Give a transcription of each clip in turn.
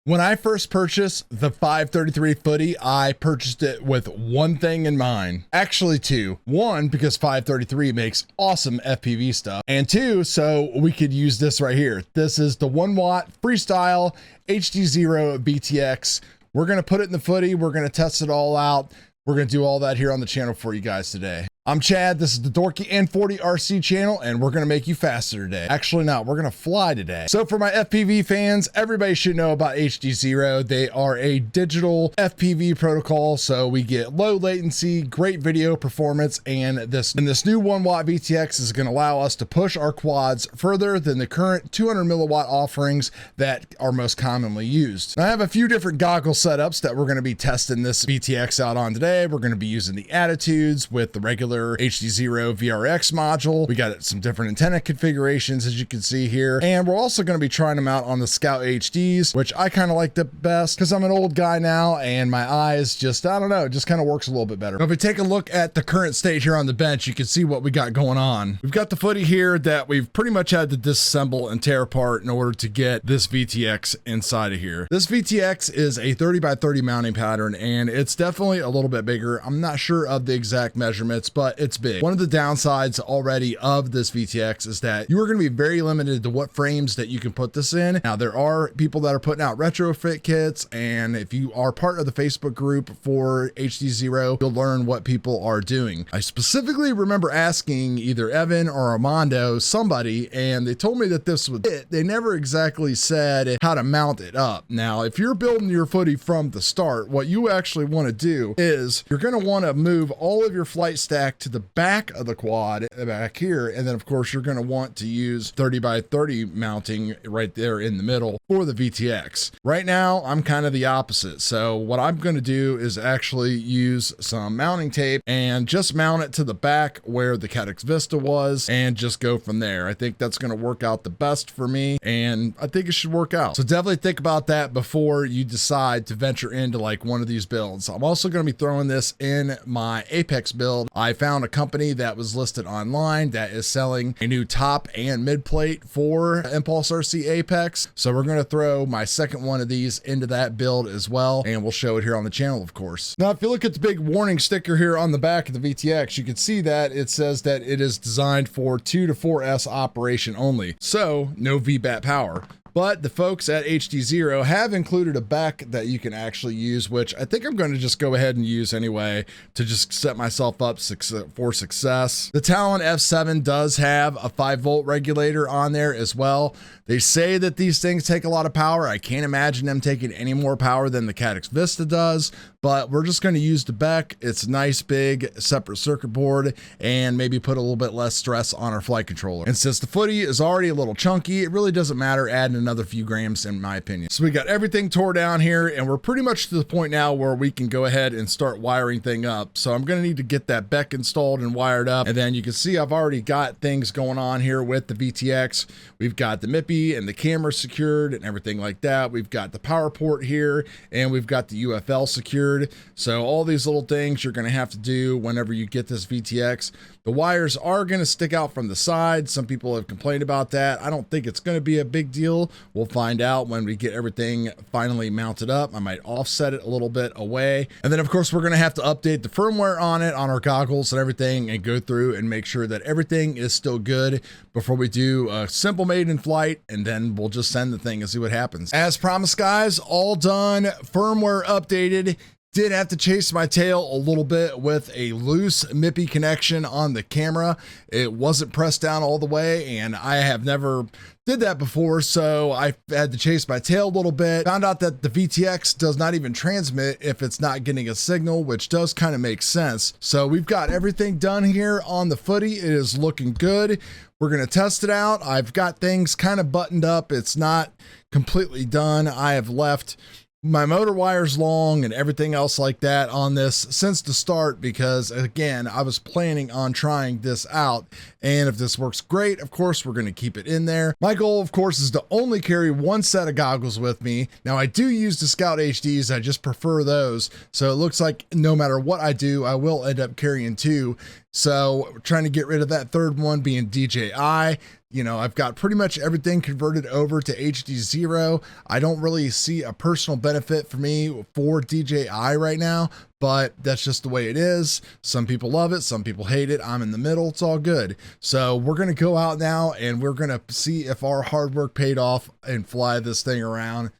When I first purchased the 533 Footy, I purchased it with one thing in mind. Actually two. One, because 533 makes awesome FPV stuff. And two, so we could use this right here. This is the 1 watt Freestyle Hdzero BTX. We're going to put it in the Footy. We're going to test it all out. We're going to do all that here on the channel for you guys today. I'm Chad, this is the Dorky and 40 RC channel, and we're gonna make you faster today. Actually not, we're gonna fly today. So for my FPV fans, everybody should know about Hdzero. They are a digital FPV protocol, so we get low latency, great video performance, and this new 1 watt VTX is gonna allow us to push our quads further than the current 200 milliwatt offerings that are most commonly used. Now, I have a few different goggle setups that we're gonna be testing this VTX out on today. We're gonna be using the Attitudes with the regular Hdzero VRX module. We got some different antenna configurations, as you can see here, and we're also going to be trying them out on the Scout HDs, which I kind of like the best because I'm an old guy now and my eyes just, I don't know, it just kind of works a little bit better. Now, if we take a look at the current state here on the bench, you can see what we got going on. We've got the Footy here that we've pretty much had to disassemble and tear apart in order to get this VTX inside of here. This VTX is a 30 by 30 mounting pattern, and it's definitely a little bit bigger. I'm not sure of the exact measurements, but it's big. One of the downsides already of this VTX is that you are going to be very limited to what frames that you can put this in. Now, there are people that are putting out retrofit kits, and if you are part of the Facebook group for Hdzero, you'll learn what people are doing. I specifically remember asking either Evan or Armando, somebody, and they told me that this was it. They never exactly said how to mount it up. Now, if you're building your Footy from the start, what you actually want to do is you're going to want to move all of your flight stack to the back of the quad back here, and then of course you're going to want to use 30 by 30 mounting right there in the middle for the VTX. Right now I'm kind of the opposite, so what I'm going to do is actually use some mounting tape and just mount it to the back where the Caddx Vista was and just go from there. I think that's going to work out the best for me, and I think it should work out. So definitely think about that before you decide to venture into like one of these builds. I'm also going to be throwing this in my Apex build. I found a company that was listed online that is selling a new top and mid plate for Impulse RC Apex. So we're going to throw my second one of these into that build as well, and we'll show it here on the channel, of course. Now, if you look at the big warning sticker here on the back of the VTX, you can see that it says that it is designed for 2 to 4S operation only. So no VBAT power. But the folks at Hdzero have included a BEC that you can actually use, which I think I'm going to just go ahead and use anyway to just set myself up for success. The Talon F7 does have a 5-volt regulator on there as well. They say that these things take a lot of power. I can't imagine them taking any more power than the Caddx Vista does, but we're just going to use the BEC. It's a nice big separate circuit board and maybe put a little bit less stress on our flight controller. And since the Footy is already a little chunky, it really doesn't matter adding another few grams in my opinion. So we got everything tore down here, and we're pretty much to the point now where we can go ahead and start wiring thing up. So I'm going to need to get that BEC installed and wired up, and then you can see I've already got things going on here with the VTX. We've got the MIPI and the camera secured and everything like that. We've got the power port here, and we've got the UFL secured. So all these little things you're going to have to do whenever you get this VTX. The wires are going to stick out from the side. Some people have complained about that. I don't think it's going to be a big deal. We'll find out when we get everything finally mounted up. I might offset it a little bit away. And then of course we're going to have to update the firmware on it, on our goggles and everything, and go through and make sure that everything is still good before we do a simple maiden flight, and then we'll just send the thing and see what happens. As promised, guys, all done, firmware updated. Did have to chase my tail a little bit with a loose MIPI connection on the camera. It wasn't pressed down all the way, and I have never did that before, so I had to chase my tail a little bit. Found out that the VTX does not even transmit if it's not getting a signal, which does kind of make sense. So we've got everything done here on the Footy. It is looking good. We're going to test it out. I've got things kind of buttoned up. It's not completely done. I have left my motor wires long and everything else like that on this since the start, because again, I was planning on trying this out, and if this works great, of course we're going to keep it in there. My goal, of course, is to only carry one set of goggles with me. Now, I do use the Scout HDs. I just prefer those, so it looks like no matter what I do, I will end up carrying two. So trying to get rid of that third one being DJI. You know, I've got pretty much everything converted over to Hdzero. I don't really see a personal benefit for me for DJI right now, but that's just the way it is. Some people love it, some people hate it. I'm in the middle, it's all good. So we're gonna go out now and we're gonna see if our hard work paid off and fly this thing around,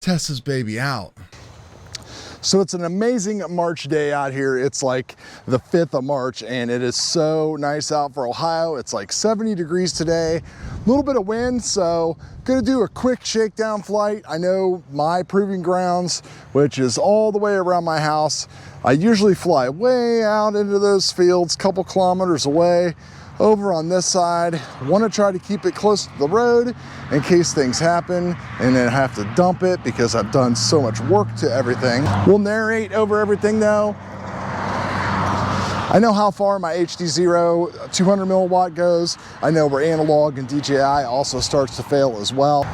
test this baby out. So it's an amazing March day out here. It's like the 5th of March and it is so nice out for Ohio. It's like 70 degrees today, a little bit of wind, so gonna do a quick shakedown flight. I know my proving grounds, which is all the way around my house. I usually fly way out into those fields, a couple kilometers away. Over on this side, want to try to keep it close to the road in case things happen and then have to dump it because I've done so much work to everything. We'll narrate over everything though. I know how far my Hdzero 200 milliwatt goes. I know where analog and DJI also starts to fail as well.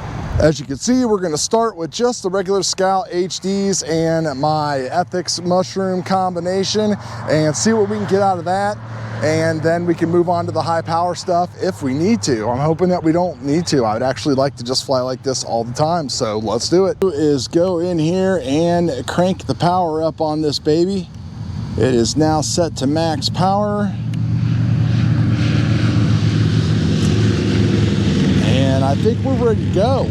As you can see, we're gonna start with just the regular Scout HDs and my Ethics Mushroom combination and see what we can get out of that. And then we can move on to the high power stuff if we need to. I'm hoping that we don't need to. I would actually like to just fly like this all the time, so let's do it. Is go in here and crank the power up on this baby. It is now set to max power. And I think we're ready to go.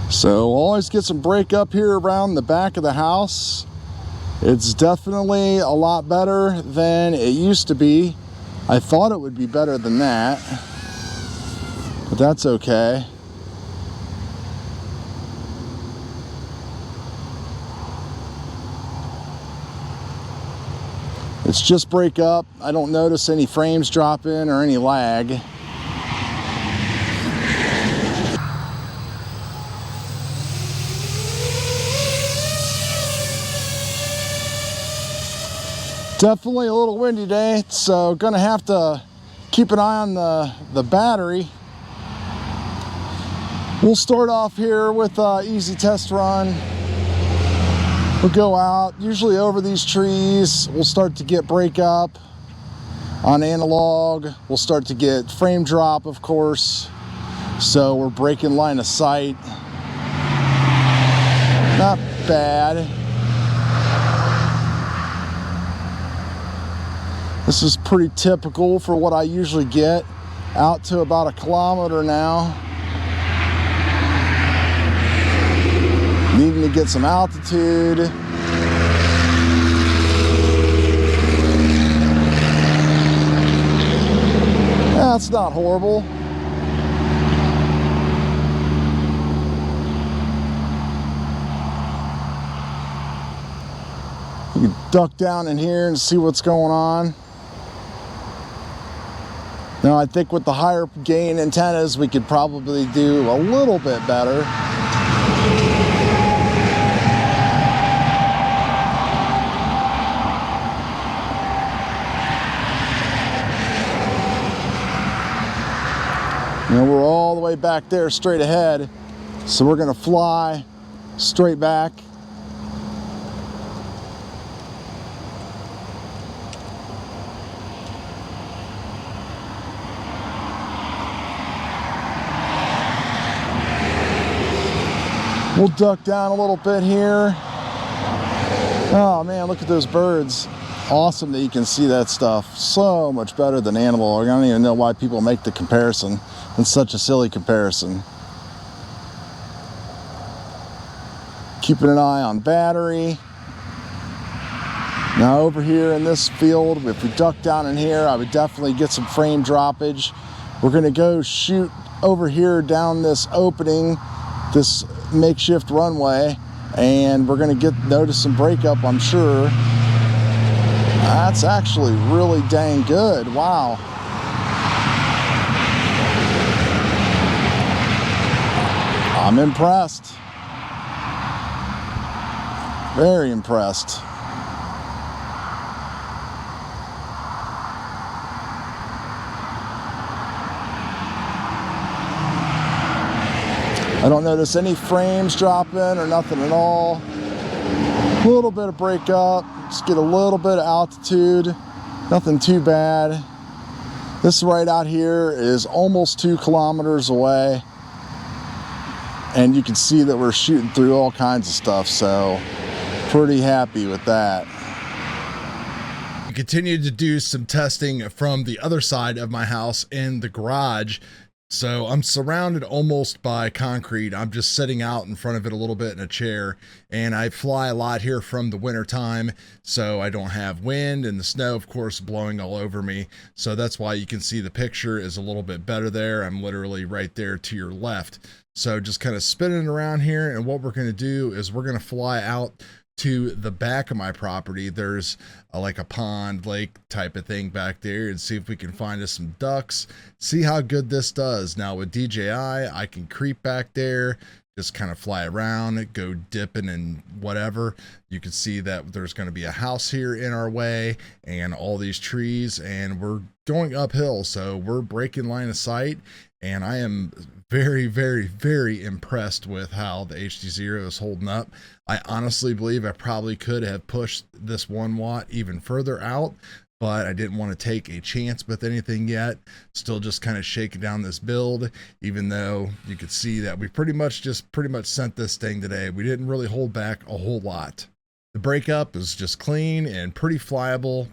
So we'll always get some break up here around the back of the house. It's definitely a lot better than it used to be. I thought it would be better than that, but that's okay. It's just break up. I don't notice any frames dropping or any lag. Definitely a little windy day, so gonna have to keep an eye on the battery. We'll start off here with an easy test run. We'll go out, usually over these trees. We'll start to get break up on analog. We'll start to get frame drop, of course. So we're breaking line of sight. Not bad. This is pretty typical for what I usually get, out to about 1 kilometer now. Needing to get some altitude. That's not horrible. You can duck down in here and see what's going on. Now I think with the higher gain antennas we could probably do a little bit better. Now we're all the way back there straight ahead, so we're going to fly straight back. We'll duck down a little bit here. Oh man, look at those birds. Awesome that you can see that stuff. So much better than analog. I don't even know why people make the comparison. It's such a silly comparison. Keeping an eye on battery. Now over here in this field, if we duck down in here, I would definitely get some frame droppage. We're gonna go shoot over here down this opening, this makeshift runway, and we're gonna notice some breakup, I'm sure. That's actually really dang good. Wow. I'm impressed. Very impressed. I don't notice any frames dropping or nothing at all. A little bit of break up, just get a little bit of altitude, nothing too bad. This right out here is almost 2 kilometers away, and you can see that we're shooting through all kinds of stuff, so pretty happy with that. I continued to do some testing from the other side of my house in the garage. So I'm surrounded almost by concrete. I'm just sitting out in front of it a little bit in a chair, and I fly a lot here from the winter time, so I don't have wind, and the snow of course blowing all over me. So that's why you can see the picture is a little bit better there. I'm literally right there to your left. So just kind of spinning around here, and what we're going to do is we're going to fly out to the back of my property. There's like a pond, lake type of thing back there, and see if we can find us some ducks, see how good this does. Now with DJI, I can creep back there, just kind of fly around, go dipping and whatever. You can see that there's going to be a house here in our way and all these trees, and we're going uphill, so we're breaking line of sight. And I am very, very, very impressed with how the Hdzero is holding up. I honestly believe I probably could have pushed this 1 watt even further out, but I didn't want to take a chance with anything yet. Still just kind of shaking down this build, even though you could see that we pretty much sent this thing today. We didn't really hold back a whole lot. The breakup is just clean and pretty flyable.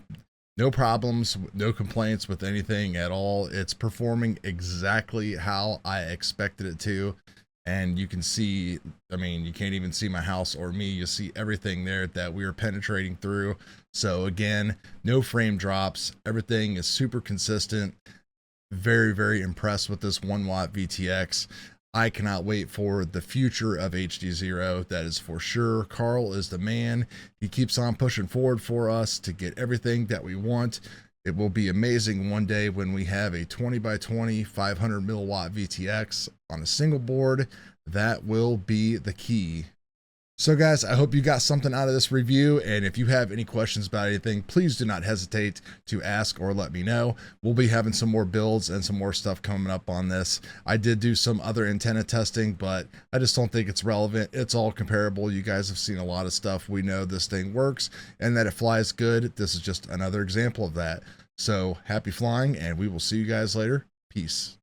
No problems, no complaints with anything at all. It's performing exactly how I expected it to. And you can see, I mean, you can't even see my house or me. You see everything there that we are penetrating through. So again, no frame drops. Everything is super consistent. Very, very impressed with this 1 watt VTX. I cannot wait for the future of Hdzero, that is for sure. Carl is the man. He keeps on pushing forward for us to get everything that we want. It will be amazing one day when we have a 20 by 20 500 milliwatt VTX on a single board. That will be the key. So guys, I hope you got something out of this review, and if you have any questions about anything, please do not hesitate to ask or let me know. We'll be having some more builds and some more stuff coming up on this. I did do some other antenna testing, but I just don't think it's relevant. It's all comparable. You guys have seen a lot of stuff. We know this thing works and that it flies good. This is just another example of that. So happy flying, and we will see you guys later. Peace.